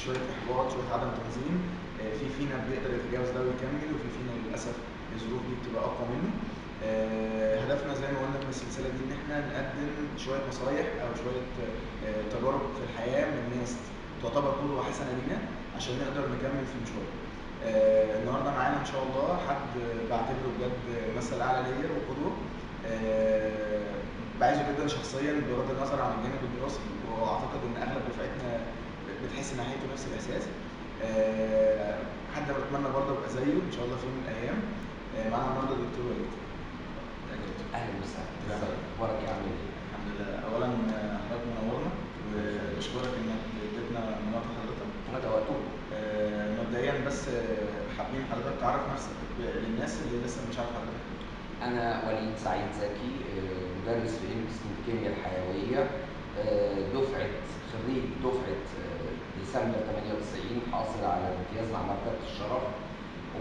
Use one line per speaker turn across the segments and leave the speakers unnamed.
شويه احباط، شويه عدم تنظيم. في فينا بيقدر يتجاوز ده ويكمل، وفي فينا للاسف الظروف دي بتبقى اقوى منه. هدفنا زي ما قلنا من السلسله دي ان احنا نقدم شويه نصايح او شويه تجارب في الحياه من ناس تعتبر قدوه حسنه لينا عشان نقدر نكمل في المشوار. النهارده معانا ان شاء الله حد بعتبره بجد مثل اعلى ليا وقدوه. بعزه جدا شخصيا بغض النظر عن الجانب الدراسي، واعتقد ان اغلب دفعتنا بتحس ناحيته نفس الاحساس. حد بتمنى برضه ابقى زيه ان شاء الله في يوم من الايام. معانا النهارده الدكتور وليد.
اهلا وسهلا، اخبارك يا عم ايه؟
الحمد لله. اولا حضرتك منورنا وبشكرك انك اديتنا مناطق حضرتك.
هذا وقته.
مبدئيا بس حابين حضرتك تعرف نفسك للناس اللي لسه مش عارف حضرتك.
انا وليد سعيد زكي، مدرس في قسم الكيمياء الحيويه، خريج دفعه ديسمبر 98، حاصل على امتياز مع مرتبه الشرف.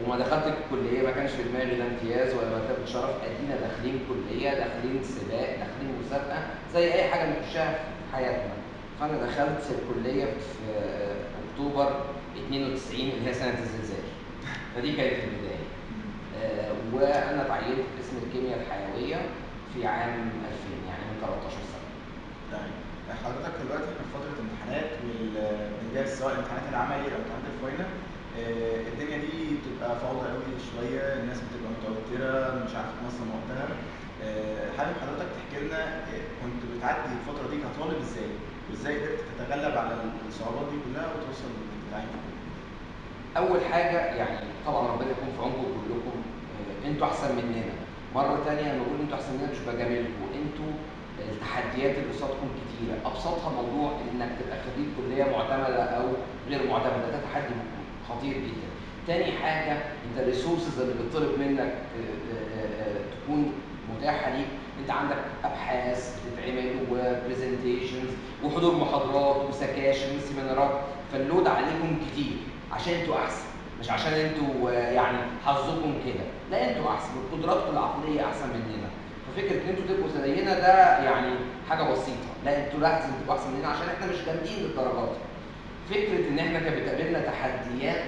وما دخلت الكليه ما كانش في دماغي لا امتياز ولا مرتبه شرف، ادينا داخلين كليه، داخلين سباق، داخلين مسابقه زي اي حاجه بنخشها في حياتنا. فانا دخلت الكليه في اكتوبر 92 اللي هي سنه الزلزال، فدي كانت البدايه. وانا تعينت في قسم الكيمياء الحيويه في عام 2000، يعني من 13 سنه.
تمام. حضرتك دلوقتي احنا في فتره امتحانات وبنجهز سواء الامتحانات العملي او امتحانات الفاينل. الدنيا دي بتبقى فوضى قوي شويه، الناس بتبقى متوتره مش عارفه تنظم وقتها. حابب حضرتك تحكي لنا كنت بتعدي الفتره دي كطالب ازاي؟ وازاي قدرت تتغلب على الصعوبات دي كلها وتوصل للتعيين في الكليه؟
اول حاجه يعني طبعا ربنا يكون في عونكم كلكم، انتوا احسن مننا. مره ثانيه لما بقول انتوا احسن مننا مش بجاملكم، انتوا التحديات اللي قصادكم كتيره، ابسطها موضوع انك تبقى خريج كليه معتمده او غير معتمده، ده تحدي خطير جدا. تاني حاجه انت الريسورسز اللي بتطلب منك تكون متاحه ليك، انت عندك ابحاث بتتعمل وبرزنتيشنز وحضور محاضرات وسكاشن وسيمينارات، فاللود عليكم كتير عشان انتوا احسن، مش عشان انتوا يعني حظكم كده، لا انتوا احسن وقدراتكم العقليه احسن مننا. ففكره ان انتوا تبقوا زينا ده يعني حاجه بسيطه، لا انتوا لازم تبقوا احسن مننا عشان احنا مش جامدين للدرجات. فكره ان احنا كان بتقابلنا تحديات،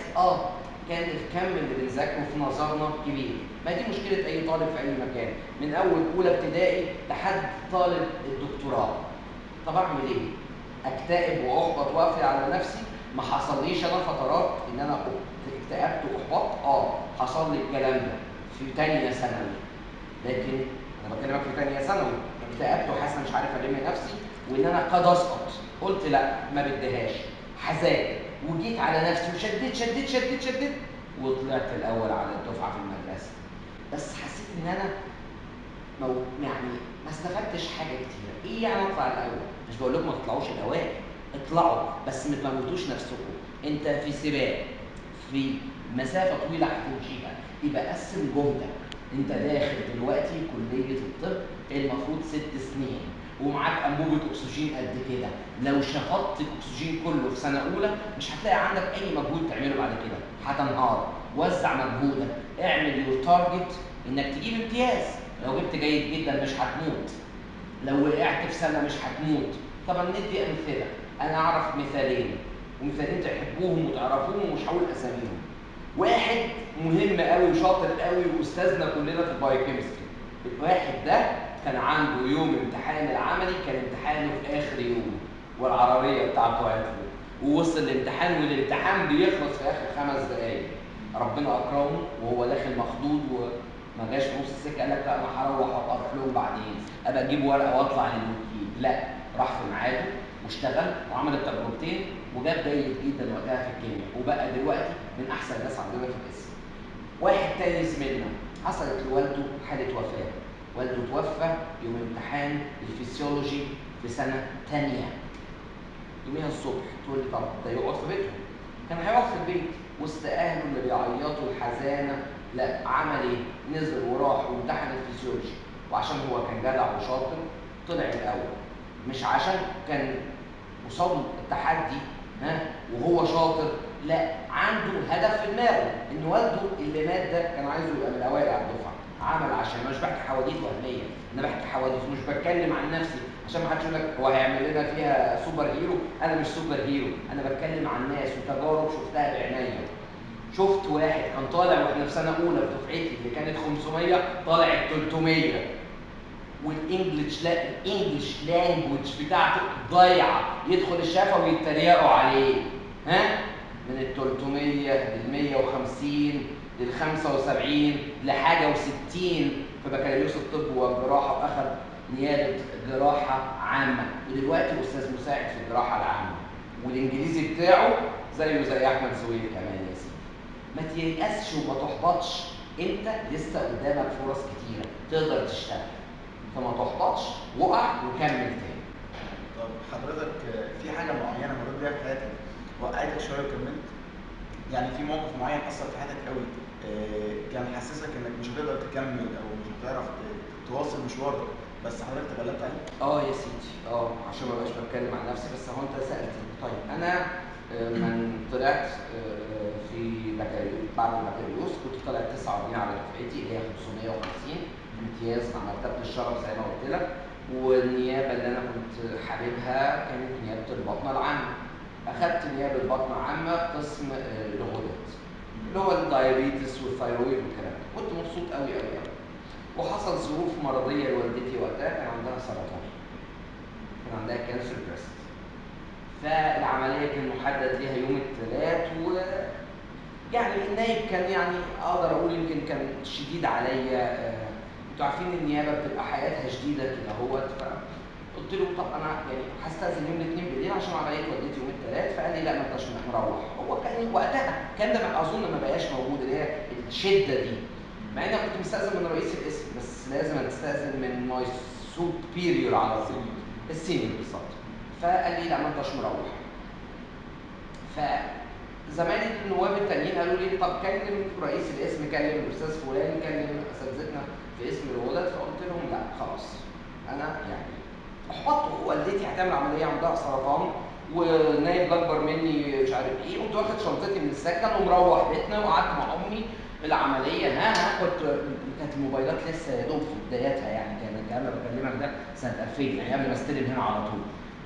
كان الكم اللي بنذاكره في نظرنا كبير، ما دي مشكله اي طالب في اي مكان، من اول اولى ابتدائي لحد طالب الدكتوراه. طب اعمل ايه؟ اكتئب واحبط واقفل على نفسي؟ ما حصليش انا فترات ان انا اكتئبت واحبطت؟ حصل لي الكلام ده في تانية ثانوي، لكن انا بكلمك في تانية ثانوي اكتئبت وحاسس مش عارف الم نفسي وان انا قد اسقط، قلت لا ما بديهاش، حذاكر وجيت على نفسي وشديت شديت شديت شديت وطلعت الاول على الدفعه في المدرسه. بس حسيت ان انا يعني ما استفدتش حاجه كتير. ايه يعني اطلع الاول؟ مش بقول لكم ما تطلعوش الاوائل، اطلعوا بس ما تموتوش نفسكم. انت في سباق، في مسافه طويله هتمشيها، يبقى قسم جهدك. انت داخل دلوقتي كليه الطب المفروض 6 سنين ومعاك انبوبه اكسجين قد كده، لو شفطت الاكسجين كله في سنه اولى مش هتلاقي عندك اي مجهود تعمله بعد كده، هتنهار. وزع مجهودك، اعمل يور تارجت انك تجيب امتياز. لو جبت جيد جدا مش هتموت، لو وقعت في سنه مش هتموت. طبعا ندي امثله، انا اعرف مثالين ومثالين تحبوهم وتعرفوهم ومش هقول اساميهم. واحد مهم قوي وشاطر قوي واستاذنا كلنا في البايوكيمستري، الواحد ده كان عنده يوم امتحان العملي كان امتحانه في اخر يوم والعربيه بتاعته عطلت ووصل الامتحان والامتحان بيخلص في اخر 5 دقايق. ربنا اكرمه وهو داخل مخضوض وما جاش في نص السكه، قال لك لا انا هروح واقف لهم بعدين ابقى اجيب ورقه واطلع للوكيل. لا، راح في ميعاده واشتغل وعمل التجربتين وجاب جيد جدا وقتها في الكيمياء، وبقى دلوقتي من احسن الناس عندنا في القسم. واحد تاني زميلنا حصلت لوالده حاله وفاه، والده توفى يوم امتحان الفسيولوجي في سنه ثانيه، يوميها الصبح. تقول لي طب ده يقعد في بيته؟ كان هيقعد في البيت وسط اهله اللي بيعيطوا الحزانه. لا، عمل ايه؟ نزل وراح وامتحن الفسيولوجي، وعشان هو كان جدع وشاطر طلع الاول، مش عشان كان قصاد التحدي وهو شاطر، لا، عنده هدف في دماغه ان والده اللي مات ده كان عايزه يبقى من الاوائل على الدفعه. عمل عشان، مش بحكي حواديت وهميه، انا بحكي حواديت، مش بتكلم عن نفسي، عشان ما حدش يقول لك هو هيعمل لنا فيها سوبر هيرو. انا مش سوبر هيرو، انا بتكلم عن ناس وتجارب شفتها بعينيا. شفت واحد كان طالع واحنا في سنه اولى في دفعتي اللي كانت 500 طالع 300، والانجلش الانجلش لانجوج بتاعته ضايعه، يدخل الشفا ويتريقوا عليه. ها؟ من ال 300 لل 150 لل 75 لحاجه و60 في بكالوريوس الطب والجراحه، واخد نيابه جراحه عامه، ودلوقتي استاذ مساعد في الجراحه العامه، والانجليزي بتاعه زيه زي احمد زويل كمان يا سيدي. ما تيأسش وما تحبطش، انت لسه قدامك فرص كتيره تقدر تشتغل، فما تحبطش، وقع وكمل تاني.
طب حضرتك في حاجه معينه مريت بيها في حياتك وقعتك شويه وكملت؟ يعني في موقف معين اثر في حياتك قوي كان حسسك انك مش هتقدر تكمل او مش هتعرف تواصل مشوارك، بس حضرتك تغلبت عليه؟
يا سيدي، عشان ما بقاش بتكلم عن نفسي، بس هو انت سالتني. طيب انا من طلعت في بكالوريوس، بعد البكالوريوس كنت طالع 49 على دفعتي اللي هي 550 امتياز مع مرتبه الشرف زي ما قلت لك، والنيابه اللي انا كنت حاببها كانت نيابه البطنه العامه. اخدت نيابه بطنه عامه قسم الغدد اللي هو الدايابيتس والثايرويد والكلام ده، كنت مبسوط قوي قوي قوي. وحصل ظروف مرضيه لوالدتي وقتها، كان عندها سرطان، كان عندها كانسر بريست، فالعمليه كان محدد ليها يوم الثلاث، و يعني النايب كان يعني اقدر اقول يمكن كان شديد عليا. انتوا عارفين النيابه بتبقى حياتها شديده كده اهوت. فقلت له طب انا يعني هستاذن يوم الاثنين بالليل عشان عمليه والدتي يوم الثلاث، فقال لي لا ما انتش مروح. هو كان وقتها كان ده اظن ما بقاش موجود اللي هي الشده دي، مع اني كنت مستاذن من رئيس القسم، بس لازم استاذن من ماي سوبيريور على طول، السينيور بالظبط. فقال لي لا ما انتش مروح. فزمايلي النواب التانيين قالوا لي طب كلم رئيس القسم، كلم الاستاذ فلان، كلم اساتذتنا في اسم الغدد. فقلت لهم لا خلاص انا يعني احبطت. والدتي هتعمل عمليه عندها سرطان، والنايب الاكبر مني مش عارف ايه. قمت واخد شنطتي من السكن ومروح بيتنا وقعدت مع امي. العمليه كانت الموبايلات لسه يا دوب في بداياتها، يعني كان انا بكلمك ده سنه 2000 يعني قبل ما استلم هنا على طول.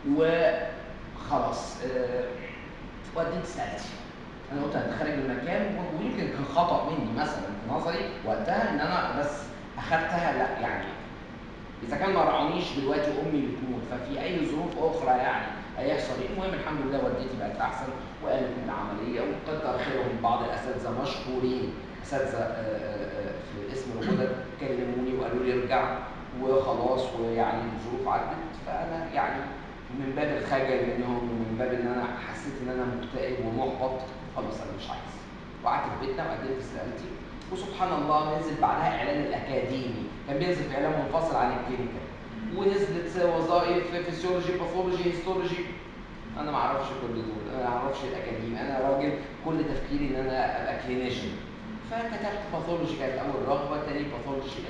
وخلاص وبعدين سالت، انا قلت هتخرج من المكان، ويمكن كان خطا مني مثلا في نظري وقتها ان انا بس اخدتها. لا يعني اذا كان ما رعونيش دلوقتي امي بتموت، ففي اي ظروف اخرى يعني هيحصل ايه. المهم الحمد لله والدتي بقت احسن وقامت من العمليه، وكتر خيرهم بعض الاساتذه مشكورين، اساتذه في اسم الغدد كلموني وقالوا لي ارجع وخلاص، ويعني الظروف عدت. فانا يعني من باب الخجل منهم ومن باب ان انا حسيت ان انا مكتئب ومحبط، خلاص انا مش عايز. وقعدت في بيتنا وقدمت استقالتي، وسبحان الله نزل بعدها اعلان الاكاديمي، كان بينزل في اعلان منفصل عن الكلينيكال، ونزلت وظائف فيسيولوجي، باثولوجي، هيستولوجي. انا ما اعرفش كل دول، انا ما اعرفش الاكاديمي، انا راجل كل تفكيري ان انا ابقى كلينيشن. فكتبت باثولوجي كانت اول رغبه، تاني باثولوجي،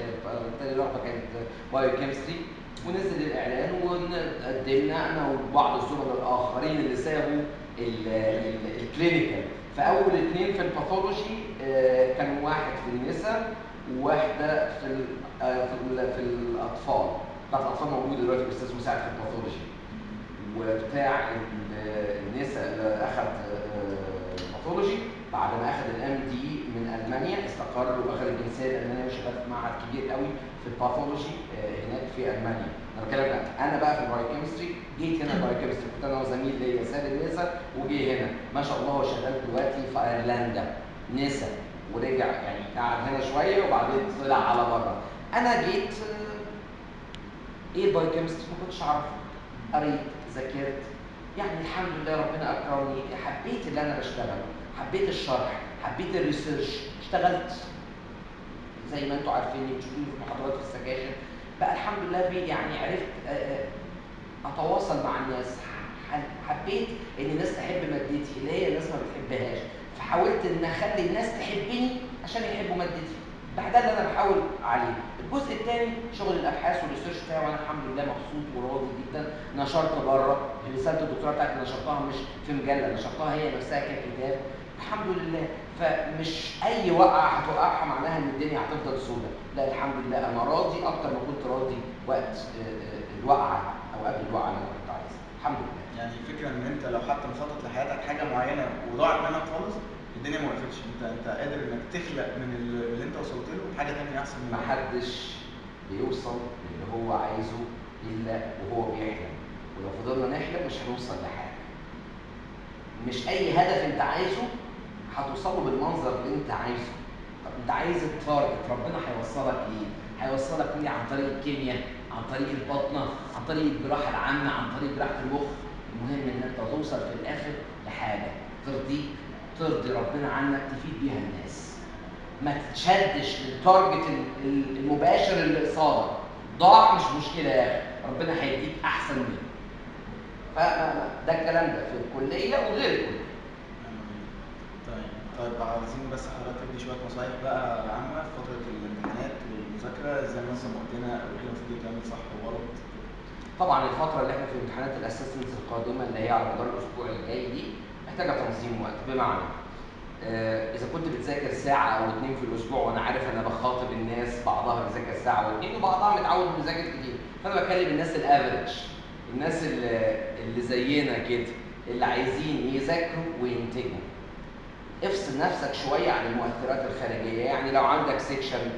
تاني رغبه كانت بايوكيمستري. ونزل الاعلان وقدمنا انا وبعض الزملاء الاخرين اللي سابوا الكلينيكال. فاول اثنين في الباثولوجي كان واحد في النساء وواحده في الاطفال. بتاع الاطفال موجود دلوقتي استاذ مساعد في الباثولوجي، وبتاع النساء اللي اخذ باثولوجي بعد ما اخذ الام دي من المانيا استقر واخذ الجنسيه الالمانيه وشغال في معهد كبير قوي في الباثولوجي هناك في المانيا. انا بتكلم انا بقى في البايوكيمستري، جيت هنا البايوكيمستري كنت انا وزميل ليا ساب النسا وجي هنا، ما شاء الله هو شغال دلوقتي في ايرلندا نسا، ورجع يعني قعد هنا شويه وبعدين طلع على بره. انا جيت ايه البايوكيمستري ما كنتش اعرفه، قريت ذاكرت، يعني الحمد لله ربنا اكرمني، حبيت اللي انا بشتغله، حبيت الشرح، حبيت الريسيرش، اشتغلت زي ما انتم عارفين بتشوفوني في المحاضرات في السكاشن. بقى الحمد لله يعني عرفت اتواصل مع الناس، حبيت ان الناس تحب مادتي اللي هي الناس ما بتحبهاش، فحاولت ان اخلي الناس تحبني عشان يحبوا مادتي. ده اللي انا بحاول عليه. الجزء الثاني شغل الابحاث والريسيرش بتاعي، وانا الحمد لله مبسوط وراضي جدا. نشرت بره رساله الدكتوراه بتاعتي، نشرتها مش في مجله، نشرتها هي نفسها ككتاب الحمد لله. فمش اي وقعه هتوقعها معناها ان الدنيا هتفضل سودة، لا الحمد لله انا راضي اكتر ما كنت راضي وقت الوقعه او قبل الوقعه اللي انا كنت عايزها الحمد لله.
يعني الفكره ان انت لو حتى مخطط لحياتك حاجه معينه وضاعت منك خالص، الدنيا ما وقفتش، انت قادر انك تخلق من اللي انت وصلت له حاجه ثانيه احسن من
محدش بيوصل للي هو عايزه الا وهو بيحلم، ولو فضلنا نحلم مش هنوصل لحاجه. مش اي هدف انت عايزه هتوصله بالمنظر اللي انت عايزه. طب انت عايز التارجت، ربنا هيوصلك ليه؟ هيوصلك ليه؟ عن طريق الكيمياء، عن طريق الباطنه، عن طريق الجراحه العامه، عن طريق جراحه المخ. المهم ان انت توصل في الاخر لحاجه ترضيك، ترضي ربنا عنك، تفيد بيها الناس. ما تتشدش للتارجت المباشر اللي قصادك. ضاع مش مشكله يا اخي، ربنا هيديك احسن منه. فده الكلام ده في الكليه وغير الكليه.
طيب عايزين بس حضرتك تدي شويه نصايح بقى عامه في فتره الامتحانات والمذاكره، ازاي ننظم وقتنا او ايه المفروض يتعمل صح وغلط.
طبعا الفتره اللي احنا في امتحانات الاسسمنتس القادمه اللي هي على مدار الاسبوع الجاي دي محتاجه تنظيم وقت. بمعنى اذا كنت بتذاكر ساعه او 2 في الاسبوع، وانا عارف انا بخاطب الناس بعضها بتذاكر ساعه و2 وبعضها متعود انه يذاكر كتير، فانا بكلم الناس الافريج، الناس اللي زينا كده اللي عايزين يذاكروا وينتجوا. افصل نفسك شويه عن المؤثرات الخارجيه. يعني لو عندك سيكشن،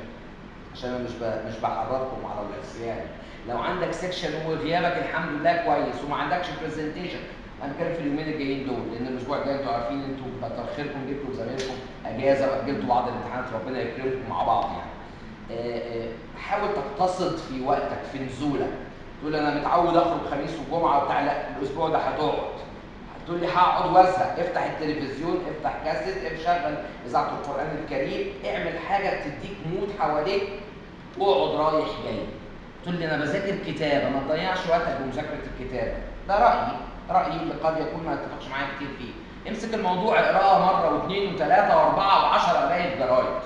عشان انا مش بحرضكم على العصيان، لو عندك سيكشن وغيابك الحمد لله كويس وما عندكش برزنتيشن، انا بتكلم في اليومين الجايين دول، لان الاسبوع الجاي انتوا عارفين انتوا كتر خيركم جبتوا لزمايلكم اجازه واجلتوا بعض الامتحانات، ربنا يكرمكم مع بعض يعني. حاول تقتصد في وقتك في نزولك. تقول انا متعود اخرج خميس وجمعه وبتاع، لا الاسبوع ده هتقعد. هتقول لي هقعد وازهق، افتح التلفزيون، افتح كاسيت، شغل اذاعه القران الكريم، اعمل حاجه تديك مود حواليك واقعد رايح جاي. تقول لي انا بذاكر كتاب، ما تضيعش وقتك بمذاكره الكتاب. ده رايي اللي قد يكون ما اتفقش معايا كتير فيه. امسك الموضوع اقراه مره واثنين وثلاثه واربعه وعشره قرايه جرايد.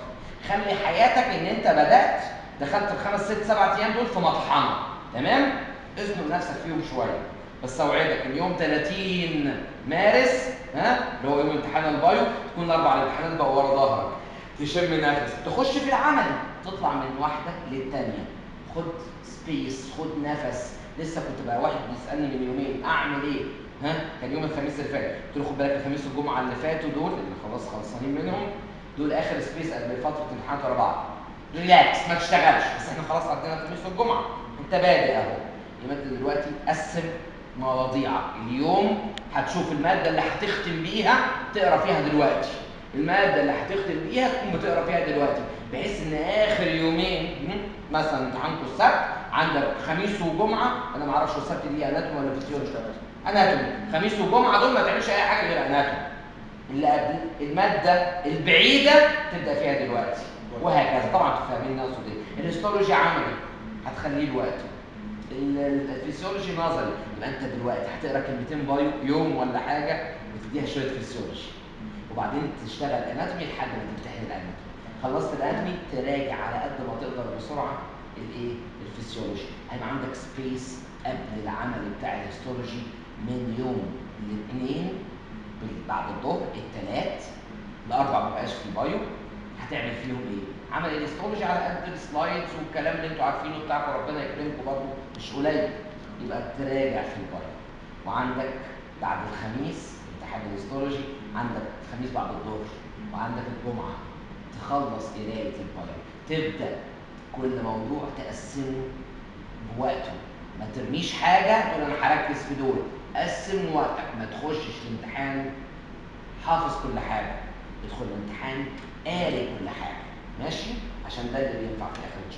خلي حياتك ان انت بدات دخلت الخمس ست سبع ايام دول في مطحنه، تمام؟ ازنق نفسك فيهم شويه. بس اوعدك ان يوم 30 مارس اللي هو يوم امتحان البايو تكون الاربع الامتحانات بقى ورا ظهرك، تشم نفس، تخش في العمل، تطلع من واحده للثانيه، خد سبيس، خد نفس. لسه كنت بقى واحد بيسالني من يومين اعمل ايه؟ كان يوم الخميس اللي فات، قلت له خد بالك الخميس والجمعه اللي فاتوا دول اللي خلاص خلصانين منهم، دول اخر سبيس قبل فتره امتحانات ورا بعض. ريلاكس، ما تشتغلش، بس احنا خلاص عدينا الخميس والجمعه، انت بادئ اهو. يبقى انت دلوقتي قسم مواضيعك. اليوم هتشوف الماده اللي هتختم بيها تقرا فيها دلوقتي، الماده اللي هتختم بيها تكون بتقرا فيها دلوقتي، بحيث ان اخر يومين مثلا امتحانكم السبت، عندك خميس وجمعه، انا ما اعرفش السبت دي اناتومي ولا فيزيولوجي، اناتومي، خميس وجمعه دول ما تعملش اي حاجه غير اناتومي. اللي قبل الماده البعيده تبدا فيها دلوقتي، وهكذا. طبعا تفهمين اقصد ايه. الهيستولوجي عملي هتخليه دلوقتي، الفسيولوجي نظري، يبقى انت دلوقتي هتقرا كلمتين بايو يوم ولا حاجه وتديها شويه فسيولوجي، وبعدين تشتغل اناتومي لحد ما تمتحن الاناتومي. خلصت الاناتومي تراجع على قد ما تقدر بسرعه الايه؟ الفسيولوجي. هيبقى عندك سبيس قبل العمل بتاع الهيستولوجي من يوم الاثنين بعد الظهر، الثلاث الاربع ما بقاش في بايو. هتعمل فيهم ايه؟ عمل الهيستولوجي على قد السلايدز والكلام اللي انتوا عارفينه بتاعكم، ربنا يكرمكم برضه مش قليل، يبقى تراجع في البايو. وعندك بعد الخميس امتحان الهيستولوجي، عندك الخميس بعد الظهر، وعندك الجمعه تخلص قرايه البايو. تبدا كل موضوع تقسمه بوقته، ما ترميش حاجه تقول انا هركز في دول. قسم وقتك، ما تخشش الامتحان حافظ كل حاجه، ادخل الامتحان قاري كل حاجه، ماشي؟ عشان ده اللي بينفع في الاخر ان شاء الله.